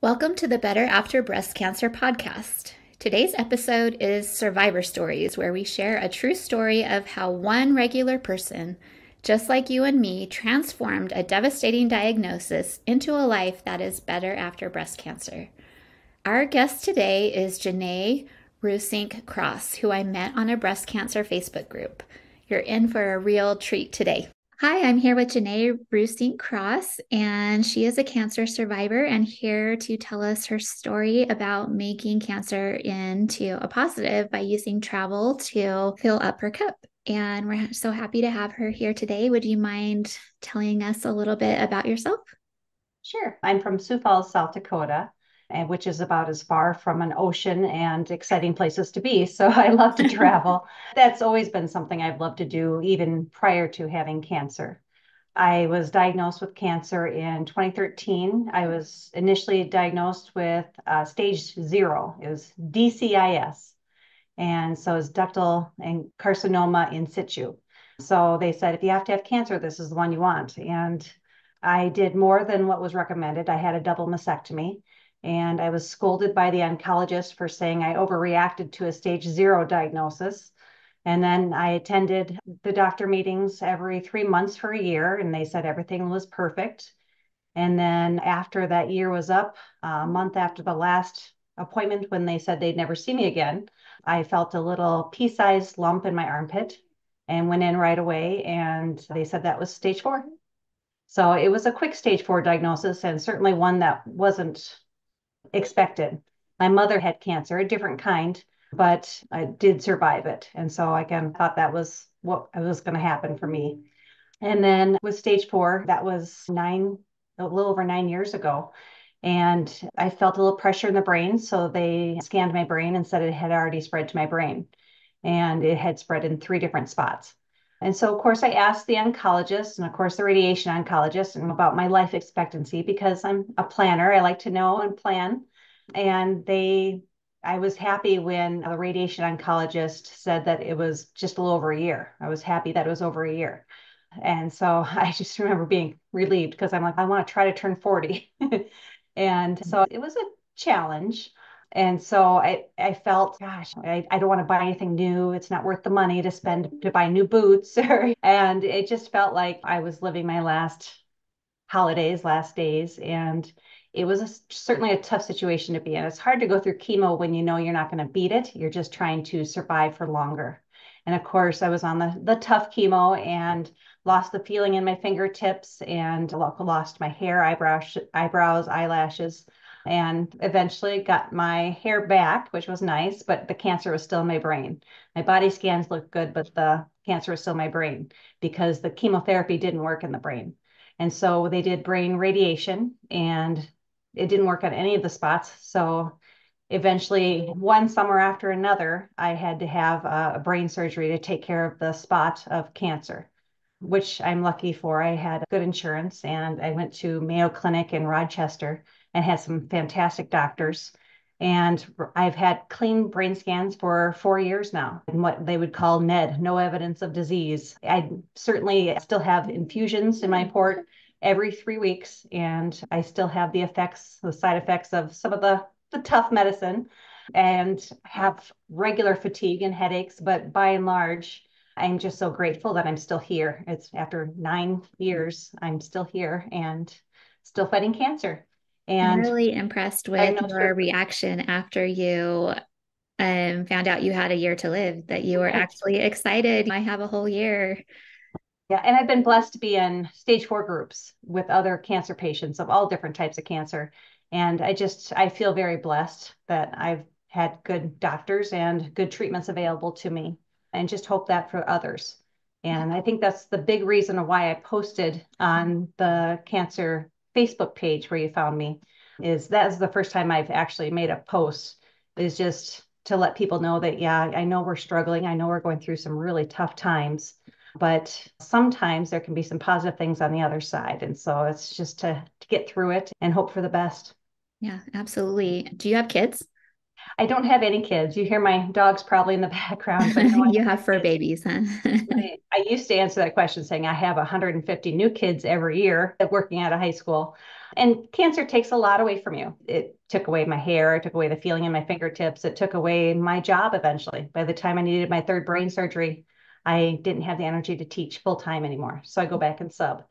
Welcome to the Better After Breast Cancer podcast. Today's episode is Survivor Stories, where we share a true story of how one regular person, just like you and me, transformed a devastating diagnosis into a life that is better after breast cancer. Our guest today is Jenae Ruesink-Cross, who I met on a breast cancer Facebook group. You're in for a real treat today. Hi, I'm here with Jenae Ruesink-Cross, and she is a cancer survivor and here to tell us her story about making cancer into a positive by using travel to fill up her cup. And we're so happy to have her here today. Would you mind telling us a little bit about yourself? Sure. I'm from Sioux Falls, South Dakota, and which is about as far from an ocean and exciting places to be. So I love to travel. That's always been something I've loved to do, even prior to having cancer. I was diagnosed with cancer in 2013. I was initially diagnosed with stage 0. It was DCIS. And so it's ductal and carcinoma in situ. So they said, if you have to have cancer, this is the one you want. And I did more than what was recommended. I had a double mastectomy, and I was scolded by the oncologist for saying I overreacted to a stage 0 diagnosis. And then I attended the doctor meetings every 3 months for a year, and they said everything was perfect. And then after that year was up, a month after the last appointment, when they said they'd never see me again, I felt a little pea-sized lump in my armpit and went in right away. And they said that was stage 4. So it was a quick stage 4 diagnosis, and certainly one that wasn't expected. My mother had cancer, a different kind, but I did survive it. And so again, thought that was what was going to happen for me. And then with stage 4, that was a little over 9 years ago. And I felt a little pressure in the brain. So they scanned my brain and said it had already spread to my brain. And it had spread in 3 different spots. And so, of course, I asked the oncologist and, of course, the radiation oncologist and about my life expectancy because I'm a planner. I like to know and plan. And I was happy when the radiation oncologist said that it was just a little over a year. I was happy that it was over a year. And so I just remember being relieved because I'm like, I want to try to turn 40. And so it was a challenge. And so I felt, gosh, I don't want to buy anything new. It's not worth the money to spend to buy new boots. And it just felt like I was living my last holidays, last days. And it was certainly a tough situation to be in. It's hard to go through chemo when you know you're not going to beat it. You're just trying to survive for longer. And of course, I was on the tough chemo and lost the feeling in my fingertips and lost my hair, eyebrows, eyelashes, and eventually got my hair back, which was nice, but the cancer was still in my brain. My body scans looked good, but the cancer was still in my brain because the chemotherapy didn't work in the brain. And so they did brain radiation and it didn't work on any of the spots. So eventually, one summer after another, I had to have a brain surgery to take care of the spot of cancer, which I'm lucky for. I had good insurance and I went to Mayo Clinic in Rochester and had some fantastic doctors. And I've had clean brain scans for 4 years now, and what they would call NED, no evidence of disease. I certainly still have infusions in my port every 3 weeks, and I still have the side effects of some of the tough medicine and have regular fatigue and headaches. But by and large, I'm just so grateful that I'm still here. It's after 9 years, I'm still here and still fighting cancer. I'm And really impressed with diagnosed with your reaction after you found out you had a year to live, that you were right. actually excited. I have a whole year. Yeah, and I've been blessed to be in stage 4 groups with other cancer patients of all different types of cancer. And I feel very blessed that I've had good doctors and good treatments available to me and just hope that for others. And I think that's the big reason why I posted on the cancer Facebook page where you found me is that is the first time I've actually made a post is just to let people know that, yeah, I know we're struggling. I know we're going through some really tough times, but sometimes there can be some positive things on the other side. And so it's just to get through it and hope for the best. Yeah, absolutely. Do you have kids? I don't have any kids. You hear my dogs probably in the background, but no, I You don't have have fur kids. babies, huh? I used to answer that question saying I have 150 new kids every year working out of high school. And cancer takes a lot away from you. It took away my hair, it took away the feeling in my fingertips, it took away my job eventually. By the time I needed my third brain surgery, I didn't have the energy to teach full time anymore. So I go back and sub.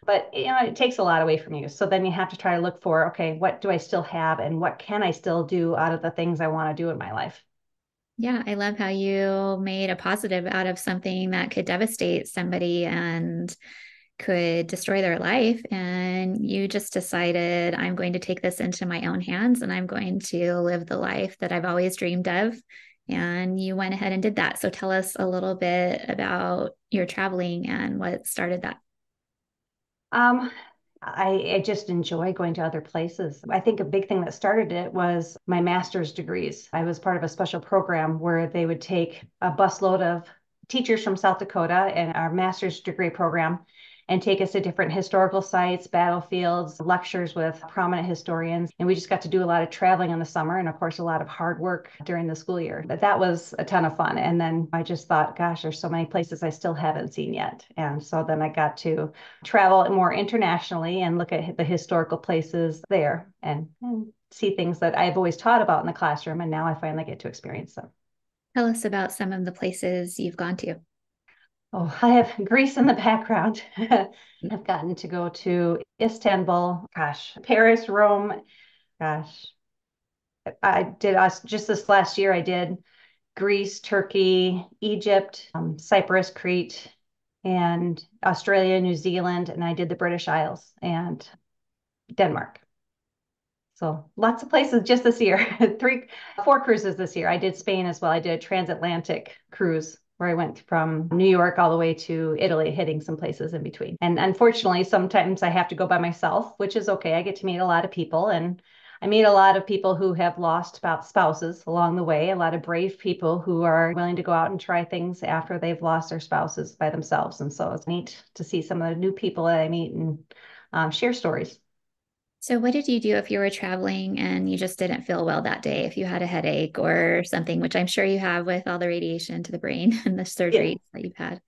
But it takes a lot away from you. So then you have to try to look for, okay, what do I still have and what can I still do out of the things I want to do in my life? Yeah, I love how you made a positive out of something that could devastate somebody and could destroy their life. And you just decided, I'm going to take this into my own hands and I'm going to live the life that I've always dreamed of. And you went ahead and did that. So tell us a little bit about your traveling and what started that. Um, I just enjoy going to other places. I think a big thing that started it was my master's degrees. I was part of a special program where they would take a busload of teachers from South Dakota in our master's degree program and take us to different historical sites, battlefields, lectures with prominent historians. And we just got to do a lot of traveling in the summer and, of course, a lot of hard work during the school year. But that was a ton of fun. And then I just thought, gosh, there's so many places I still haven't seen yet. And so then I got to travel more internationally and look at the historical places there and see things that I've always taught about in the classroom. And now I finally get to experience them. Tell us about some of the places you've gone to. Oh, I have Greece in the background. I've gotten to go to Istanbul, gosh, Paris, Rome, gosh. I did just this last year, I did Greece, Turkey, Egypt, Cyprus, Crete, and Australia, New Zealand, and I did the British Isles and Denmark. So lots of places just this year. Four cruises this year. I did Spain as well. I did a transatlantic cruise where I went from New York all the way to Italy, hitting some places in between. And unfortunately, sometimes I have to go by myself, which is okay. I get to meet a lot of people and I meet a lot of people who have lost spouses along the way, a lot of brave people who are willing to go out and try things after they've lost their spouses by themselves. And so it's neat to see some of the new people that I meet and share stories. So, what did you do if you were traveling and you just didn't feel well that day? If you had a headache or something, which I'm sure you have with all the radiation to the brain and the Yeah. surgeries that you've had.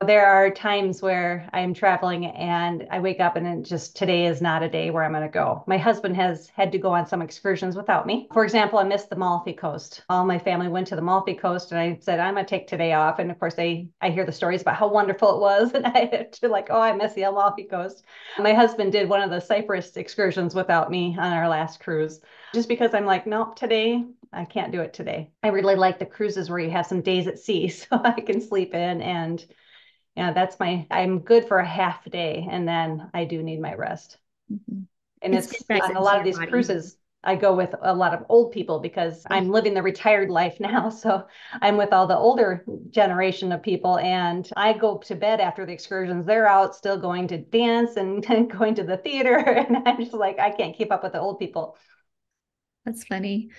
There are times where I'm traveling and I wake up and it just today is not a day where I'm going to go. My husband has had to go on some excursions without me. For example, I missed the Amalfi Coast. All my family went to the Amalfi Coast and I said, I'm going to take today off. And of course, I hear the stories about how wonderful it was. And I had to like, oh, I miss the Amalfi Coast. My husband did one of the Cyprus excursions without me on our last cruise, just because I'm like, nope, today I can't do it today. I really like the cruises where you have some days at sea so I can sleep in and yeah, I'm good for a half day and then I do need my rest. Mhm. And It's good it's rest on a into lot of your these body. cruises, I go with a lot of old people because Yeah. I'm living the retired life now. So I'm with all the older generation of people and I go to bed after the excursions. They're out still going to dance and going to the theater. And I'm just like, I can't keep up with the old people. That's funny.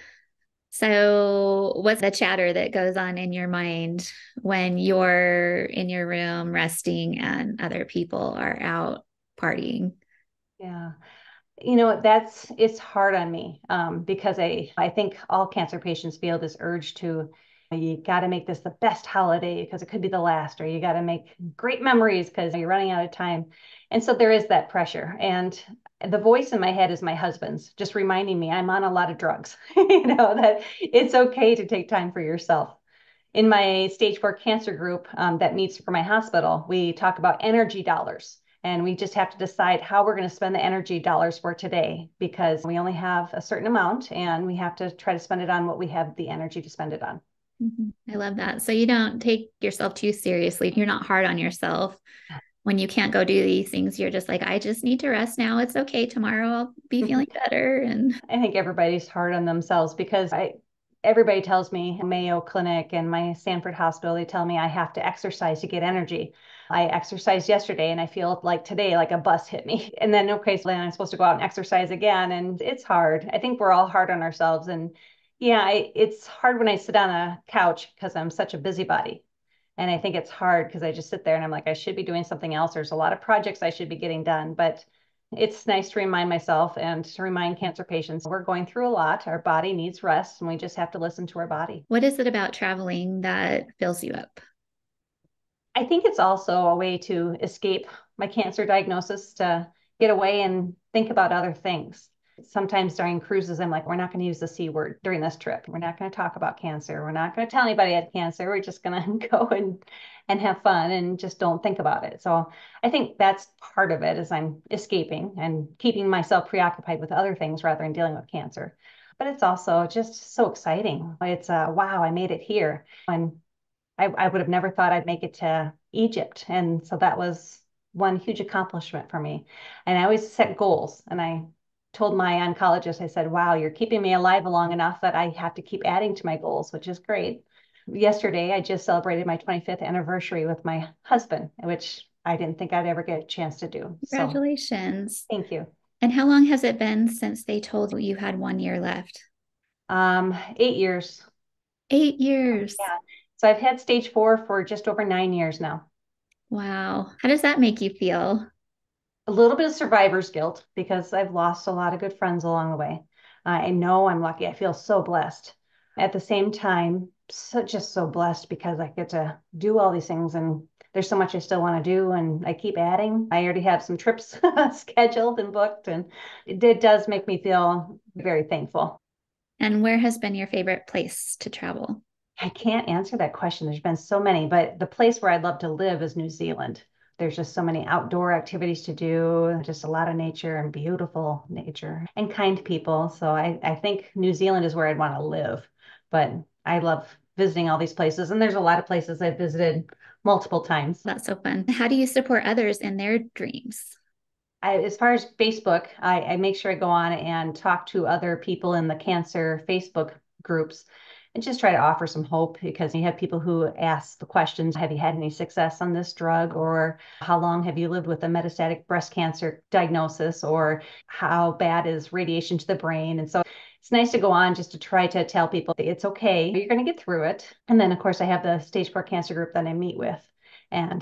So, what's the chatter that goes on in your mind when you're in your room resting and other people are out partying? Yeah. It's hard on me because I think all cancer patients feel this urge to, you got to make this the best holiday because it could be the last, or you got to make great memories because you're running out of time. And so there is that pressure. And the voice in my head is my husband's, just reminding me I'm on a lot of drugs, that it's okay to take time for yourself. In my stage 4 cancer group that meets for my hospital, we talk about energy dollars. And we just have to decide how we're going to spend the energy dollars for today because we only have a certain amount and we have to try to spend it on what we have the energy to spend it on. Mhm. I love that. So, you don't take yourself too seriously. You're not hard on yourself when you can't go do these things. You're just like, I just need to rest now. It's okay. Tomorrow I'll be feeling better. And I think everybody's hard on themselves because everybody tells me Mayo Clinic and my Stanford Hospital, they tell me I have to exercise to get energy. I exercised yesterday and I feel like today, like a bus hit me. And then, okay, so then I'm supposed to go out and exercise again. And it's hard. I think we're all hard on ourselves. And yeah, it's hard when I sit on a couch because I'm such a busybody. And I think it's hard because I just sit there and I'm like, I should be doing something else. There's a lot of projects I should be getting done. But it's nice to remind myself and to remind cancer patients we're going through a lot. Our body needs rest, and we just have to listen to our body. What is it about traveling that fills you up? I think it's also a way to escape my cancer diagnosis, to get away and think about other things. Sometimes during cruises, I'm like, we're not going to use the C word during this trip. We're not going to talk about cancer. We're not going to tell anybody I had cancer. We're just going to go and have fun and just don't think about it. So I think that's part of it, is I'm escaping and keeping myself preoccupied with other things rather than dealing with cancer. But it's also just so exciting. It's wow, I made it here. And I would have never thought I'd make it to Egypt. And so that was one huge accomplishment for me. And I always set goals. And I told my oncologist, I said, wow, you're keeping me alive long enough that I have to keep adding to my goals, which is great. Yesterday, I just celebrated my 25th anniversary with my husband, which I didn't think I'd ever get a chance to do. So Congratulations. thank you. And how long has it been since they told you had 1 year left? 8 years. 8 years. Yeah. So I've had stage 4 for just over 9 years now. Wow. How does that make you feel? A little bit of survivor's guilt because I've lost a lot of good friends along the way. I know I'm lucky. I feel so blessed. At the same time, just so blessed because I get to do all these things, and there's so much I still want to do, and I keep adding. I already have some trips scheduled and booked, and it does make me feel very thankful. And where has been your favorite place to travel? I can't answer that question. There's been so many, but the place where I'd love to live is New Zealand. There's just so many outdoor activities to do, just a lot of nature and beautiful nature and kind people. So I think New Zealand is where I'd want to live. But I love visiting all these places. And there's a lot of places I've visited multiple times. That's so fun. How do you support others in their dreams? As far as Facebook, I make sure I go on and talk to other people in the cancer Facebook groups and just try to offer some hope, because you have people who ask the questions, have you had any success on this drug? Or how long have you lived with a metastatic breast cancer diagnosis? Or how bad is radiation to the brain? And so it's nice to go on just to try to tell people it's okay, you're going to get through it. And then, of course, I have the stage 4 cancer group that I meet with. And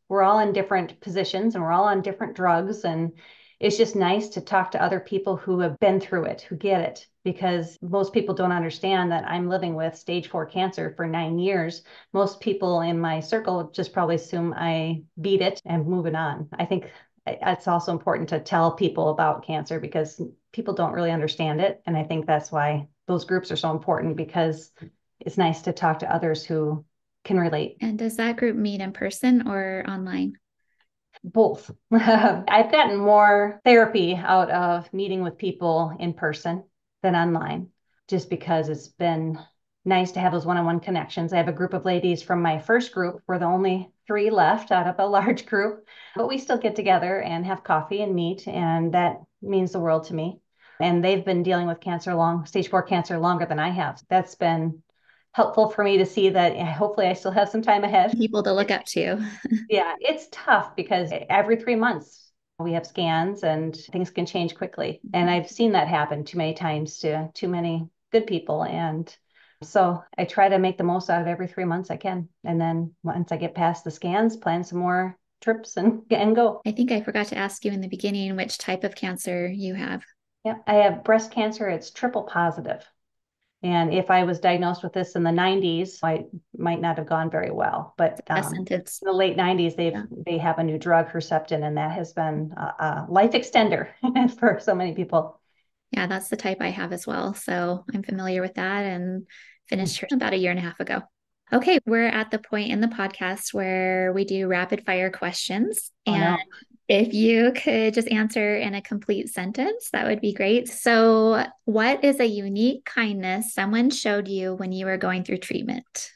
we're all in different positions and we're all on different drugs. And it's just nice to talk to other people who have been through it, who get it, because most people don't understand that I'm living with stage 4 cancer for 9 years. Most people in my circle just probably assume I beat it and moving on. I think it's also important to tell people about cancer because people don't really understand it. And I think that's why those groups are so important, because it's nice to talk to others who can relate. And does that group meet in person or online? Both. I've gotten more therapy out of meeting with people in person than online, just because it's been nice to have those one-on-one connections. I have a group of ladies from my first group. We're the only 3 left out of a large group, but we still get together and have coffee and meet, and that means the world to me. And they've been dealing with stage 4 cancer longer than I have. That's been helpful for me to see that hopefully I still have some time ahead. People to look up to. Yeah, it's tough because every 3 months we have scans and things can change quickly. And I've seen that happen too many times to too many good people. And so I try to make the most out of every 3 months I can. And then once I get past the scans, plan some more trips and go. I think I forgot to ask you in the beginning which type of cancer you have. Yeah, I have breast cancer. It's triple positive. And if I was diagnosed with this in the 90s, I might not have gone very well. But Sentence. in the late 90s, they have a new drug, Herceptin, and that has been a life extender for so many people. Yeah, that's the type I have as well. So I'm familiar with that and finished about a year and a half ago. Okay, we're at the point in the podcast where we do rapid fire questions. Oh, And no. if you could just answer in a complete sentence, that would be great. So, what is a unique kindness someone showed you when you were going through treatment?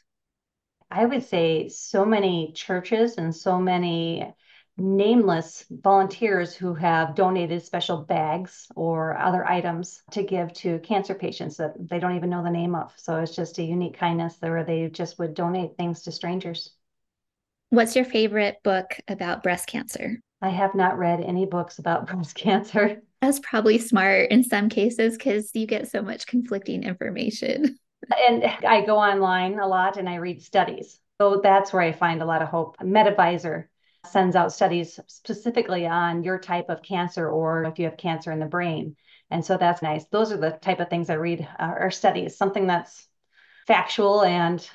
I would say so many churches and so many nameless volunteers who have donated special bags or other items to give to cancer patients that they don't even know the name of. So it's just a unique kindness where they just would donate things to strangers. What's your favorite book about breast cancer? I have not read any books about breast cancer. That's probably smart in some cases because you get so much conflicting information. And I go online a lot and I read studies. So that's where I find a lot of hope. MedAdvisor sends out studies specifically on your type of cancer or if you have cancer in the brain. And so that's nice. Those are the type of things I read or studies, something that's factual and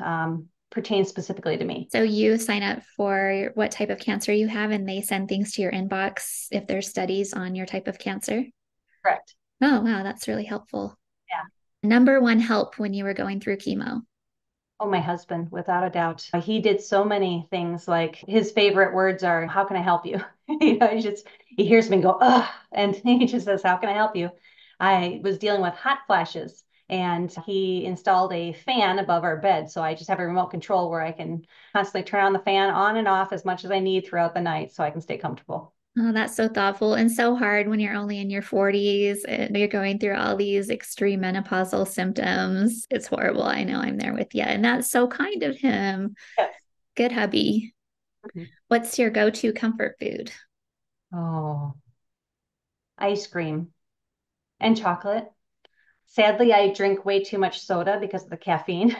pertains specifically to me. So you sign up for what type of cancer you have, and they send things to your inbox if there's studies on your type of cancer? Correct. Oh, wow, that's really helpful. Yeah. Number one help when you were going through chemo? Oh, my husband, without a doubt. He did so many things. Like his favorite words are, "How can I help you?" He hears me go, "Ugh," and he just says, "How can I help you?" I was dealing with hot flashes and he installed a fan above our bed. So I just have a remote control where I can constantly turn on the fan on and off as much as I need throughout the night so I can stay comfortable. Oh, that's so thoughtful and so hard when you're only in your 40s and you're going through all these extreme menopausal symptoms. It's horrible. I know, I'm there with you. And that's so kind of him. Yes. Good hubby. Mhm. What's your go-to comfort food? Oh, ice cream and chocolate. Sadly, I drink way too much soda because of the caffeine.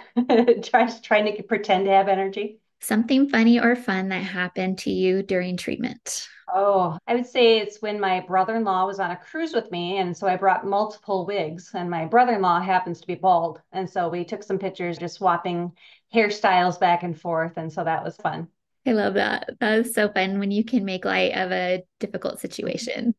Trying to pretend to have energy. Something funny or fun that happened to you during treatment? Oh, I would say it's when my brother-in-law was on a cruise with me, and so I brought multiple wigs, and my brother-in-law happens to be bald, and so we took some pictures just swapping hairstyles back and forth, and so that was fun. I love that. That is so fun when you can make light of a difficult situation.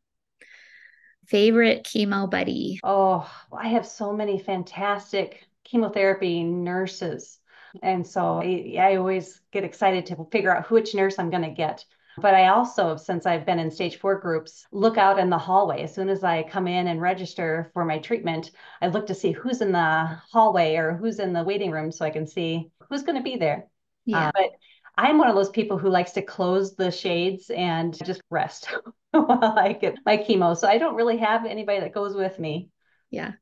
Favorite chemo buddy? Oh, I have so many fantastic chemotherapy nurses. And so I always get excited to figure out which nurse I'm going to get. But I also, since I've been in stage 4 groups, look out in the hallway. As soon as I come in and register for my treatment, I look to see who's in the hallway or who's in the waiting room so I can see who's going to be there. Yeah. But I'm one of those people who likes to close the shades and just rest while I get my chemo. So I don't really have anybody that goes with me. Yeah.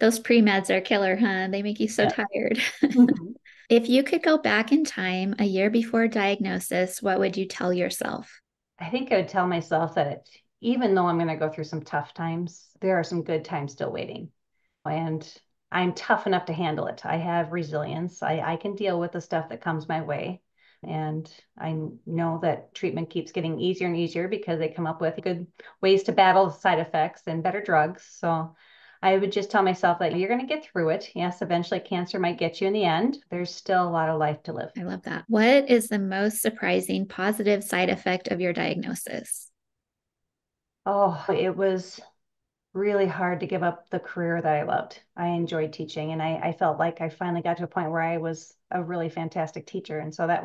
Those pre-meds are killer, huh? They make you so Yeah. tired. Mhm. If you could go back in time a year before diagnosis, what would you tell yourself? I think I would tell myself that even though I'm going to go through some tough times, there are some good times still waiting. And I'm tough enough to handle it. I have resilience. I can deal with the stuff that comes my way. And I know that treatment keeps getting easier and easier because they come up with good ways to battle side effects and better drugs. So I would just tell myself that you're going to get through it. Yes, eventually cancer might get you in the end. There's still a lot of life to live. I love that. What is the most surprising positive side effect of your diagnosis? Oh, it was really hard to give up the career that I loved. I enjoyed teaching, and I felt like I finally got to a point where I was a really fantastic teacher. And so it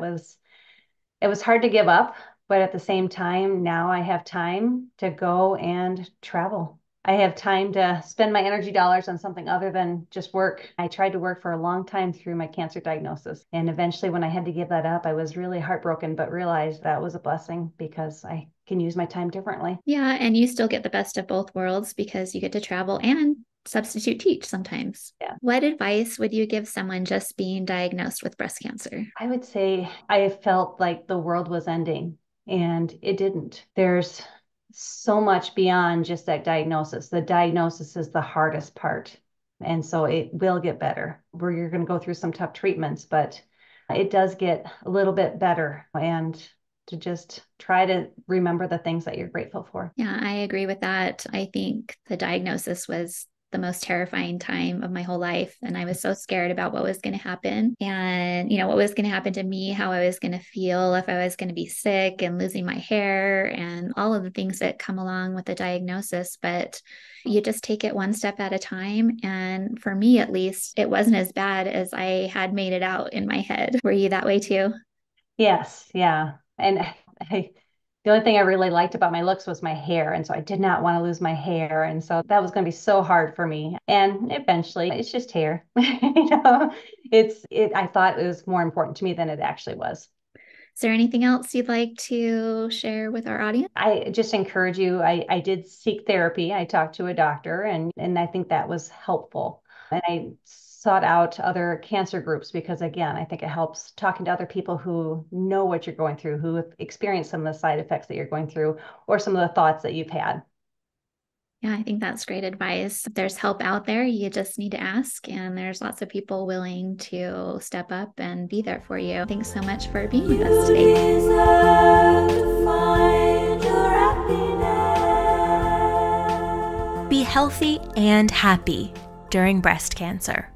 was hard to give up, but at the same time, now I have time to go and travel. I have time to spend my energy dollars on something other than just work. I tried to work for a long time through my cancer diagnosis. And eventually, when I had to give that up, I was really heartbroken, but realized that was a blessing because I can use my time differently. Yeah, and you still get the best of both worlds because you get to travel and substitute teach sometimes. Yeah. What advice would you give someone just being diagnosed with breast cancer? I would say I felt like the world was ending and it didn't. There's so much beyond just that diagnosis. The diagnosis is the hardest part. And so it will get better where you're going to go through some tough treatments, but it does get a little bit better. And to just try to remember the things that you're grateful for. Yeah, I agree with that. I think the diagnosis was the most terrifying time of my whole life. And I was so scared about what was going to happen and, what was going to happen to me, how I was going to feel, if I was going to be sick and losing my hair and all of the things that come along with the diagnosis. But you just take it one step at a time. And for me, at least, it wasn't as bad as I had made it out in my head. Were you that way too? Yes, yeah. And the only thing I really liked about my looks was my hair. And so I did not want to lose my hair. And so that was going to be so hard for me. And eventually it's just hair. I thought it was more important to me than it actually was. Is there anything else you'd like to share with our audience? I just encourage you. I did seek therapy. I talked to a doctor and I think that was helpful. And I sought out other cancer groups because again, I think it helps talking to other people who know what you're going through, who have experienced some of the side effects that you're going through, or some of the thoughts that you've had. Yeah, I think that's great advice. If there's help out there, you just need to ask, and there's lots of people willing to step up and be there for you. Thanks so much for being with us today. healthy and happy during breast cancer.